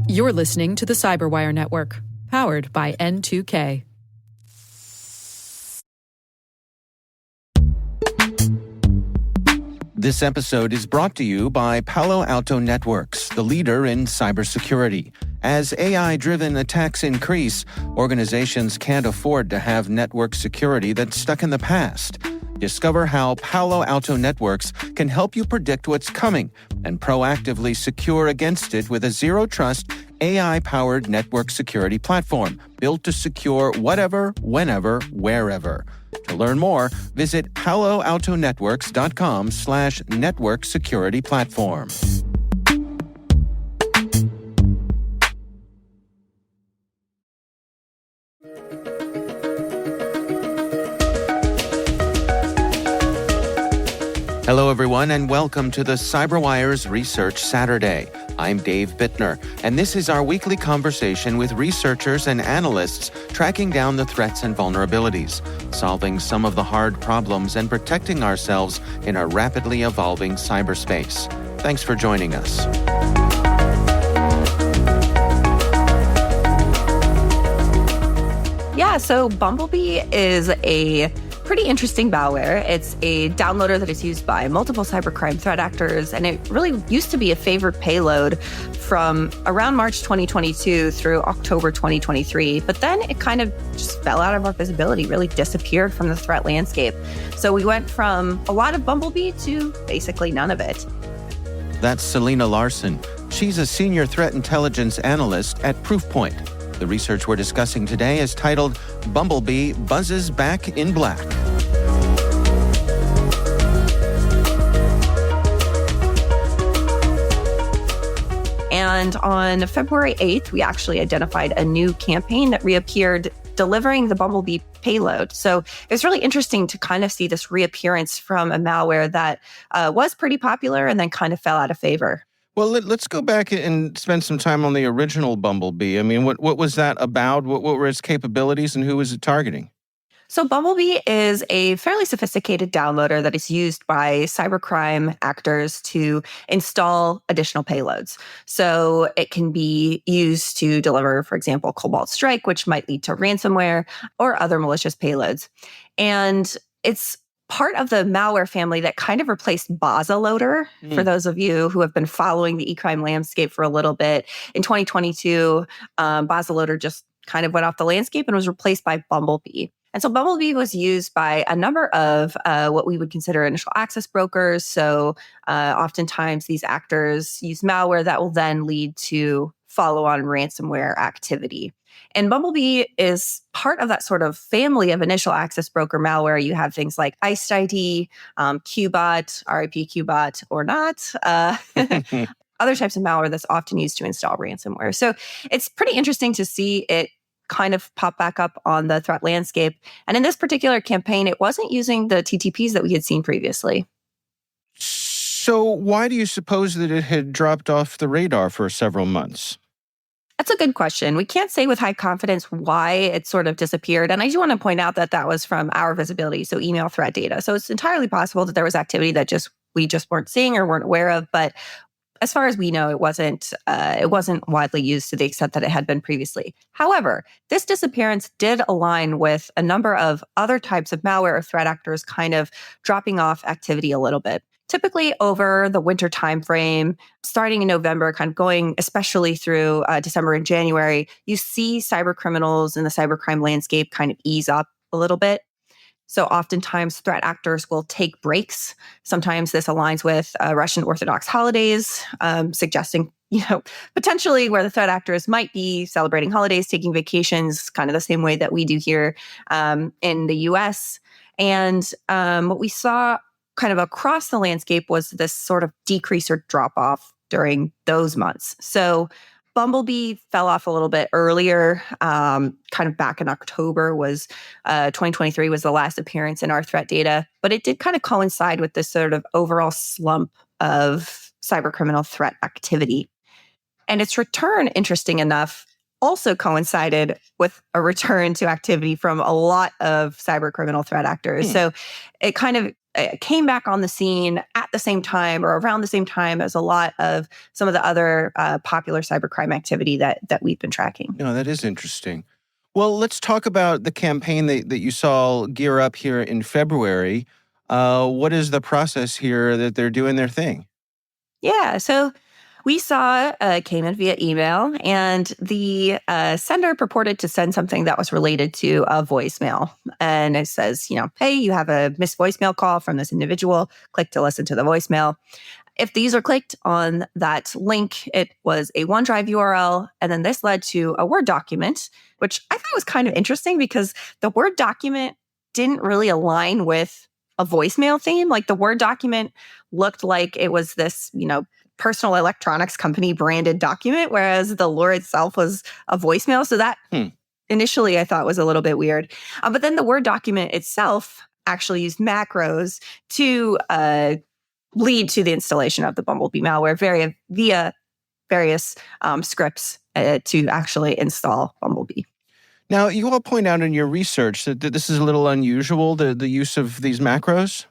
You're listening to the Cyberwire Network, powered by N2K. This episode is brought to you by Palo Alto Networks, the leader in cybersecurity. As AI-driven attacks increase, organizations can't afford to have network security that's stuck in the past. Discover how Palo Alto Networks can help you predict what's coming and proactively secure against it with a zero-trust, AI-powered network security platform built to secure whatever, whenever, wherever. To learn more, visit paloaltonetworks.com/network security platform. Hello, everyone, and welcome to the CyberWire's Research Saturday. I'm Dave Bittner, and this is our weekly conversation with researchers and analysts tracking down the threats and vulnerabilities, solving some of the hard problems, and protecting ourselves in a rapidly evolving cyberspace. Thanks for joining us. Yeah, so Bumblebee is a pretty interesting malware. It's a downloader that is used by multiple cybercrime threat actors, and it really used to be a favored payload from around March 2022 through October 2023. But then it kind of just fell out of our visibility, really disappeared from the threat landscape. So we went from a lot of Bumblebee to basically none of it. That's Selena Larson. She's a senior threat intelligence analyst at Proofpoint. The research we're discussing today is titled Bumblebee Buzzes Back in Black. And on February 8th, we actually identified a new campaign that reappeared delivering the Bumblebee payload. So it was really interesting to kind of see this reappearance from a malware that was pretty popular and then kind of fell out of favor. Well, let's go back and spend some time on the original Bumblebee. I mean, what was that about? What were its capabilities and who was it targeting? So Bumblebee is a fairly sophisticated downloader that is used by cybercrime actors to install additional payloads. So it can be used to deliver, for example, Cobalt Strike, which might lead to ransomware or other malicious payloads. And it's part of the malware family that kind of replaced BazaLoader. For those of you who have been following the e-crime landscape for a little bit, in 2022, BazaLoader just kind of went off the landscape and was replaced by Bumblebee. And so Bumblebee was used by a number of what we would consider initial access brokers. So oftentimes these actors use malware that will then lead to follow-on ransomware activity. And Bumblebee is part of that sort of family of initial access broker malware. You have things like IcedID, QBot, RIP QBot or not, other types of malware that's often used to install ransomware. So it's pretty interesting to see it kind of pop back up on the threat landscape. And in this particular campaign, it wasn't using the TTPs that we had seen previously. So why do you suppose that it had dropped off the radar for several months? That's a good question. We can't say with high confidence why it sort of disappeared. And I do want to point out that that was from our visibility, so email threat data. So it's entirely possible that there was activity that we just weren't seeing or weren't aware of. But as far as we know, it wasn't widely used to the extent that it had been previously. However, this disappearance did align with a number of other types of malware or threat actors kind of dropping off activity a little bit. Typically over the winter timeframe, starting in November, kind of going especially through December and January, you see cyber criminals in the cybercrime landscape kind of ease up a little bit. So oftentimes threat actors will take breaks. Sometimes this aligns with Russian Orthodox holidays, suggesting, potentially where the threat actors might be celebrating holidays, taking vacations, kind of the same way that we do here in the US. And what we saw kind of across the landscape was this sort of decrease or drop off during those months. So Bumblebee fell off a little bit earlier, kind of back in October 2023 was the last appearance in our threat data, but it did kind of coincide with this sort of overall slump of cybercriminal threat activity. And its return, interesting enough, also coincided with a return to activity from a lot of cybercriminal threat actors. So it kind of came back on the scene at the same time or around the same time as a lot of some of the other popular cybercrime activity that we've been tracking. No, that is interesting. Well, let's talk about the campaign that you saw gear up here in February. What is the process here that they're doing their thing? Yeah, so we saw came in via email, and the sender purported to send something that was related to a voicemail. And it says, hey, you have a missed voicemail call from this individual. Click to listen to the voicemail. If the user clicked on that link, it was a OneDrive URL. And then this led to a Word document, which I thought was kind of interesting because the Word document didn't really align with a voicemail theme. Like the Word document looked like it was this, personal electronics company branded document, whereas the lure itself was a voicemail. So that initially I thought was a little bit weird. But then the Word document itself actually used macros to lead to the installation of the Bumblebee malware via various scripts to actually install Bumblebee. Now, you all point out in your research that this is a little unusual, the use of these macros.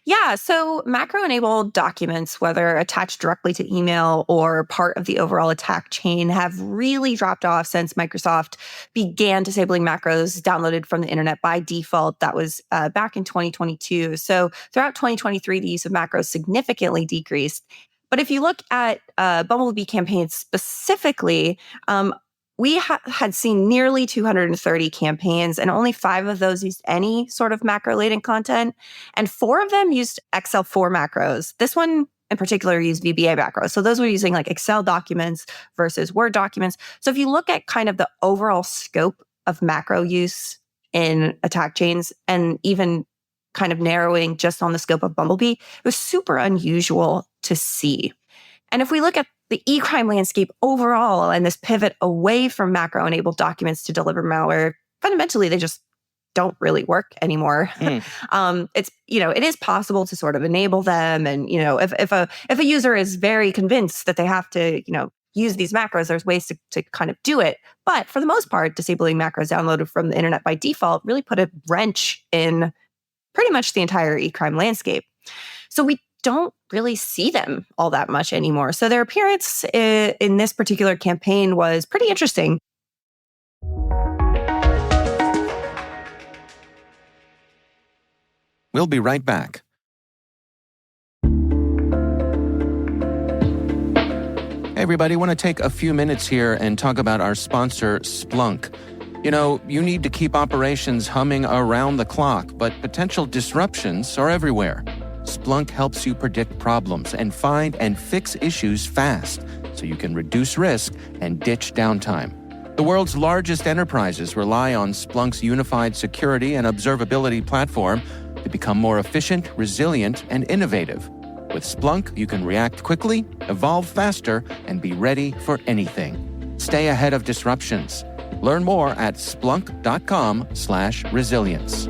Yeah, so macro-enabled documents, whether attached directly to email or part of the overall attack chain, have really dropped off since Microsoft began disabling macros downloaded from the internet by default. That was back in 2022. So throughout 2023, the use of macros significantly decreased. But if you look at Bumblebee campaigns specifically, we had seen nearly 230 campaigns, and only 5 of those used any sort of macro-laden content, and 4 of them used XL4 macros. This one in particular used VBA macros. So those were using like Excel documents versus Word documents. So if you look at kind of the overall scope of macro use in attack chains, and even kind of narrowing just on the scope of Bumblebee, it was super unusual to see. And if we look at the e-crime landscape overall and this pivot away from macro-enabled documents to deliver malware, fundamentally, they just don't really work anymore. It is possible to sort of enable them. And, if a user is very convinced that they have to, use these macros, there's ways to kind of do it. But for the most part, disabling macros downloaded from the internet by default really put a wrench in pretty much the entire e-crime landscape. So we don't really see them all that much anymore. So their appearance in this particular campaign was pretty interesting. We'll be right back. Hey everybody, want to take a few minutes here and talk about our sponsor, Splunk. You need to keep operations humming around the clock, but potential disruptions are everywhere. Splunk helps you predict problems and find and fix issues fast so you can reduce risk and ditch downtime. The world's largest enterprises rely on Splunk's unified security and observability platform to become more efficient, resilient, and innovative. With Splunk, you can react quickly, evolve faster, and be ready for anything. Stay ahead of disruptions. Learn more at splunk.com/resilience.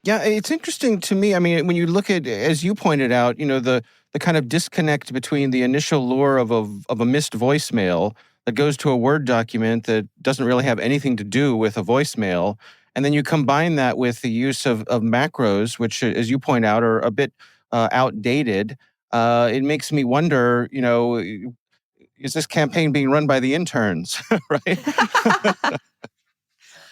Yeah, it's interesting to me. I mean, when you look at, as you pointed out, the kind of disconnect between the initial lure of a missed voicemail that goes to a Word document that doesn't really have anything to do with a voicemail, and then you combine that with the use of macros, which, as you point out, are a bit outdated. It makes me wonder, is this campaign being run by the interns, right?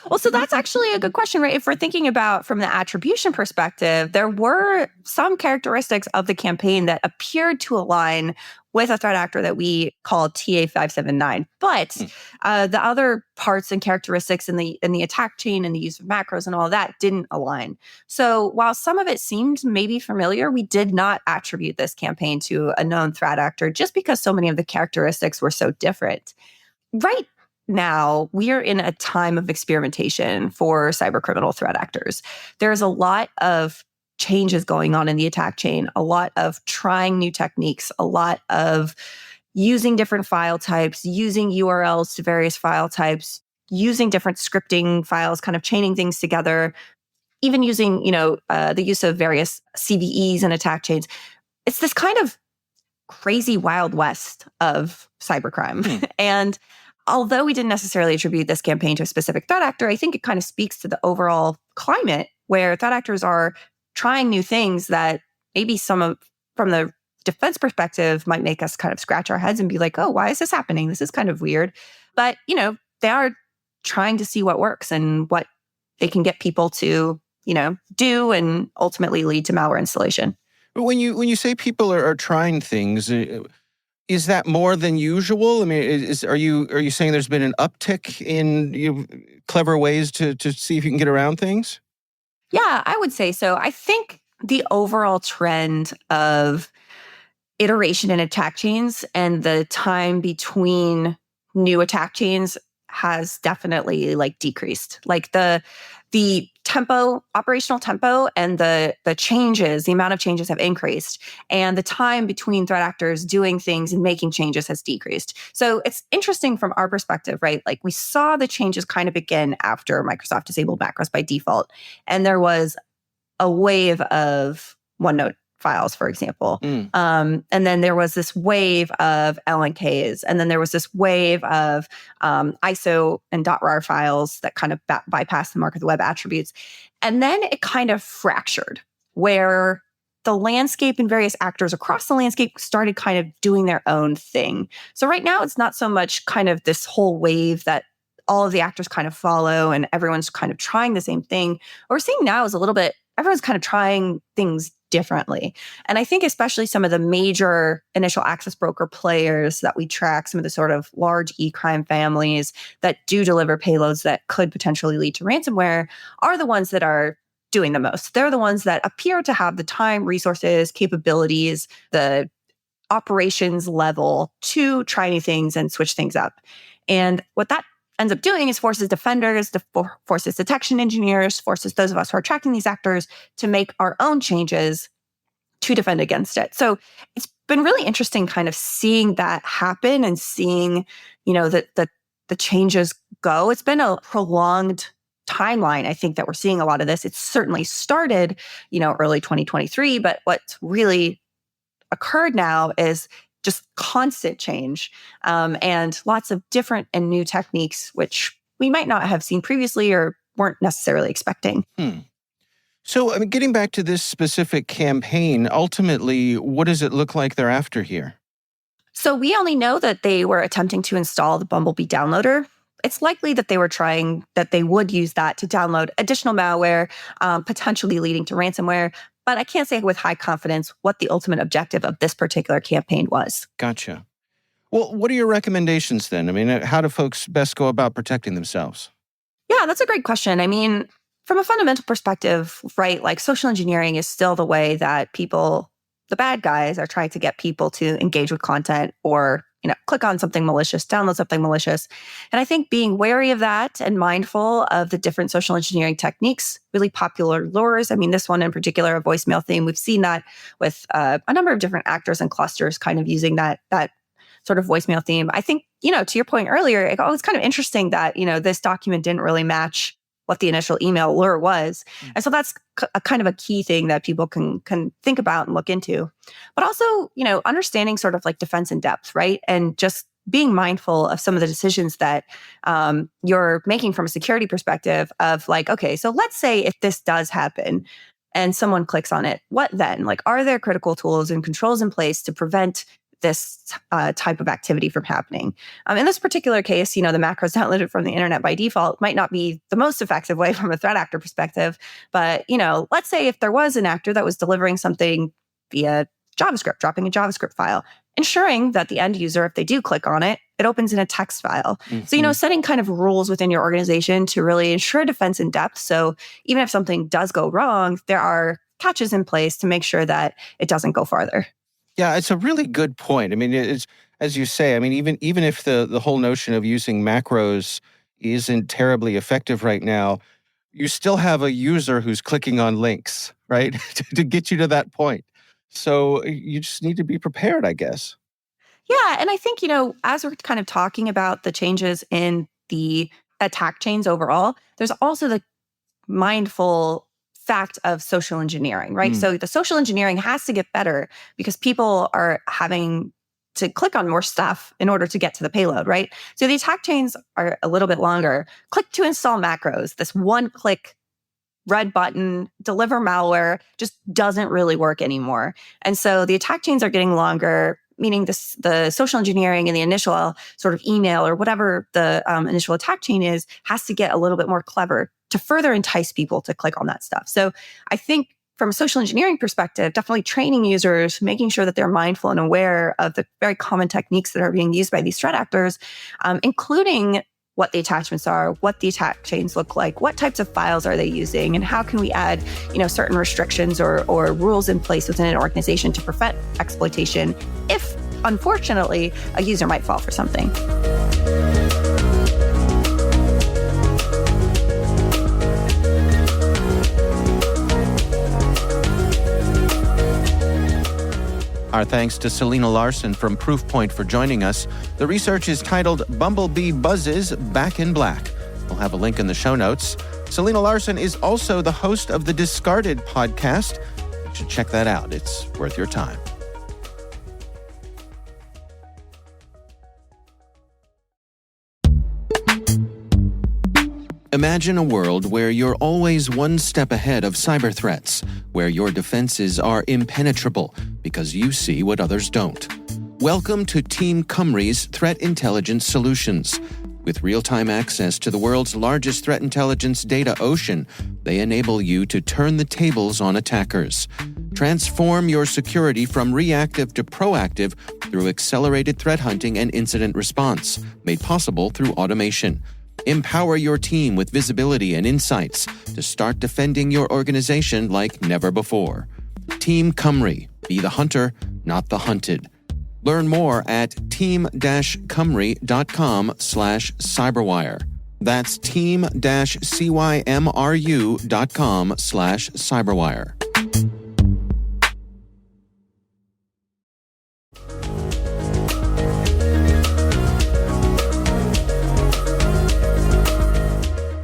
Well, so that's actually a good question, right? If we're thinking about from the attribution perspective, there were some characteristics of the campaign that appeared to align with a threat actor that we call TA579. But the other parts and characteristics in the attack chain and the use of macros and all of that didn't align. So while some of it seemed maybe familiar, we did not attribute this campaign to a known threat actor just because so many of the characteristics were so different. Right now, we are in a time of experimentation for cybercriminal threat actors. There's a lot of changes going on in the attack chain, a lot of trying new techniques, a lot of using different file types, using URLs to various file types, using different scripting files, kind of chaining things together, even using, the use of various CVEs and attack chains. It's this kind of crazy wild west of cybercrime. And although we didn't necessarily attribute this campaign to a specific threat actor, I think it kind of speaks to the overall climate where threat actors are trying new things that maybe from the defense perspective might make us kind of scratch our heads and be like, oh, why is this happening? This is kind of weird. But, they are trying to see what works and what they can get people to, do and ultimately lead to malware installation. But when you say people are trying things, is that more than usual? I mean, are you saying there's been an uptick in clever ways to see if you can get around things? Yeah, I would say so. I think the overall trend of iteration in attack chains and the time between new attack chains has definitely decreased. The tempo, operational tempo, and the changes, the amount of changes have increased, and the time between threat actors doing things and making changes has decreased. So it's interesting from our perspective, right? We saw the changes kind of begin after Microsoft disabled macros by default, and there was a wave of OneNote files, for example. And then there was this wave of LNKs. And then there was this wave of ISO and .rar files that kind of bypass the mark of the web attributes. And then it kind of fractured where the landscape and various actors across the landscape started kind of doing their own thing. So right now, it's not so much kind of this whole wave that all of the actors kind of follow and everyone's kind of trying the same thing. What we're seeing now is a little bit, everyone's kind of trying things differently. And I think especially some of the major initial access broker players that we track, some of the sort of large e-crime families that do deliver payloads that could potentially lead to ransomware are the ones that are doing the most. They're the ones that appear to have the time, resources, capabilities, the operations level to try new things and switch things up. And what that ends up doing is forces defenders, forces detection engineers, forces those of us who are tracking these actors to make our own changes to defend against it. So it's been really interesting kind of seeing that happen and seeing, the changes go. It's been a prolonged timeline, I think, that we're seeing a lot of this. It certainly started, early 2023, but what's really occurred now is just constant change and lots of different and new techniques, which we might not have seen previously or weren't necessarily expecting. So, I mean, getting back to this specific campaign, ultimately, what does it look like they're after here? So we only know that they were attempting to install the Bumblebee downloader. It's likely that they would use that to download additional malware, potentially leading to ransomware. But I can't say with high confidence what the ultimate objective of this particular campaign was. Gotcha. Well, what are your recommendations then? I mean, how do folks best go about protecting themselves? Yeah, that's a great question. I mean, from a fundamental perspective, right, social engineering is still the way that people, the bad guys, are trying to get people to engage with content or, click on something malicious, download something malicious. And I think being wary of that and mindful of the different social engineering techniques, really popular lures. I mean, this one in particular, a voicemail theme, we've seen that with a number of different actors and clusters kind of using that sort of voicemail theme. I think, to your point earlier, it was kind of interesting that, this document didn't really match what the initial email lure was. And so that's a kind of a key thing that people can think about and look into. But also, understanding sort of defense in depth, right? And just being mindful of some of the decisions that you're making from a security perspective of okay, so let's say if this does happen and someone clicks on it, what then? Are there critical tools and controls in place to prevent this type of activity from happening? In this particular case, the macros downloaded from the internet by default might not be the most effective way from a threat actor perspective. But, let's say if there was an actor that was delivering something via JavaScript, dropping a JavaScript file, ensuring that the end user, if they do click on it, it opens in a text file. So, setting kind of rules within your organization to really ensure defense in depth. So even if something does go wrong, there are catches in place to make sure that it doesn't go farther. Yeah, it's a really good point. I mean, it's, as you say, I mean, even if the whole notion of using macros isn't terribly effective right now, you still have a user who's clicking on links, right, to get you to that point. So you just need to be prepared, I guess. Yeah, and I think, as we're kind of talking about the changes in the attack chains overall, there's also the mindful fact of social engineering, right? So the social engineering has to get better because people are having to click on more stuff in order to get to the payload, right? So the attack chains are a little bit longer. Click to install macros, this one click red button, deliver malware just doesn't really work anymore. And so the attack chains are getting longer, meaning the social engineering and the initial sort of email or whatever the initial attack chain is has to get a little bit more clever to further entice people to click on that stuff. So I think from a social engineering perspective, definitely training users, making sure that they're mindful and aware of the very common techniques that are being used by these threat actors, including what the attachments are, what the attack chains look like, what types of files are they using, and how can we add, certain restrictions or rules in place within an organization to prevent exploitation if, unfortunately, a user might fall for something. Our thanks to Selena Larson from Proofpoint for joining us. The research is titled Bumblebee Buzzes Back in Black. We'll have a link in the show notes. Selena Larson is also the host of the Discarded podcast. You should check that out. It's worth your time. Imagine a world where you're always one step ahead of cyber threats, where your defenses are impenetrable because you see what others don't. Welcome to Team Cymru's Threat Intelligence Solutions. With real-time access to the world's largest threat intelligence data ocean, they enable you to turn the tables on attackers. Transform your security from reactive to proactive through accelerated threat hunting and incident response, made possible through automation. Empower your team with visibility and insights to start defending your organization like never before. Team Cymru. Be the hunter, not the hunted. Learn more at team-cymru.com/cyberwire. That's team-cymru.com/cyberwire.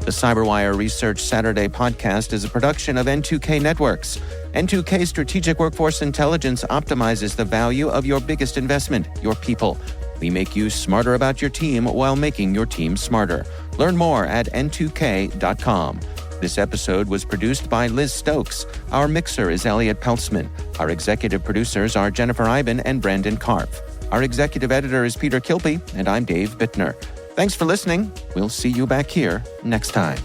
The CyberWire Research Saturday podcast is a production of N2K Networks. N2K Strategic Workforce Intelligence optimizes the value of your biggest investment, your people. We make you smarter about your team while making your team smarter. Learn more at n2k.com. This episode was produced by Liz Stokes. Our mixer is Elliot Peltzman. Our executive producers are Jennifer Iben and Brandon Karpf. Our executive editor is Peter Kilpie, and I'm Dave Bittner. Thanks for listening. We'll see you back here next time.